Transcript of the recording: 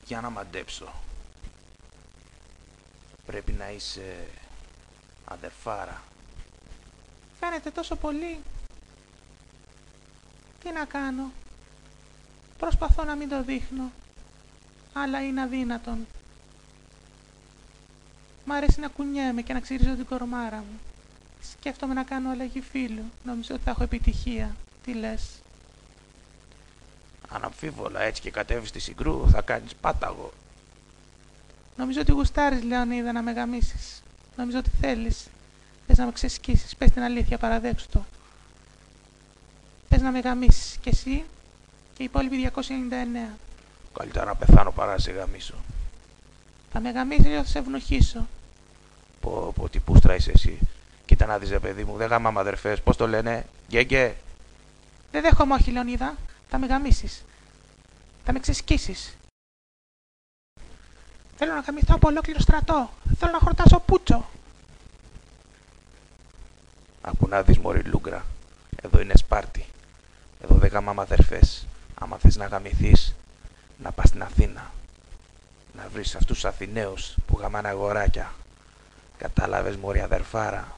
Για να μαντέψω. Πρέπει να είσαι αδερφάρα. Φαίνεται τόσο πολύ. Τι να κάνω. Προσπαθώ να μην το δείχνω. Αλλά είναι αδύνατον. Μ' αρέσει να κουνιέμαι και να ξυρίζω την κορμάρα μου. Σκέφτομαι να κάνω αλλαγή φίλου. Νομίζω ότι θα έχω επιτυχία. Τι λες? Αναμφίβολα, έτσι και κατέβεις στη Συγκρού θα κάνεις πάταγο. Νομίζω ότι γουστάρεις, Λεωνίδα, να με γαμίσεις. Νομίζω ότι θέλεις. Πες να με ξεσκίσεις. Πες την αλήθεια, παραδέξου το. Πες να με γαμίσεις. Και εσύ και οι υπόλοιποι 299. Καλύτερα να πεθάνω παρά να σε γαμίσω. Θα με γαμίσεις ή θα σε ευνοχήσω. Πω, τι πούστρα είσαι εσύ. Κοίτα να δεις, ρε παιδί μου, δεν γαμάμε αδερφές. Πώς το λένε, γκέγκε. Δεν δέχομαι, όχι, Λεωνίδα. Θα με γαμίσεις. Θα με ξεσκίσεις. Θέλω να γαμηθώ από ολόκληρο στρατό. Θέλω να χορτάσω πούτσο. Άκου να δεις, μωρή Λούγκρα. Εδώ είναι Σπάρτη. Εδώ δεν γαμάμε αδερφές. Άμα θες να γαμηθείς, να πας στην Αθήνα. Να βρεις αυτούς τους Αθηναίους που γαμάνε αγοράκια. Κατάλαβες, μωρή αδερφάρα.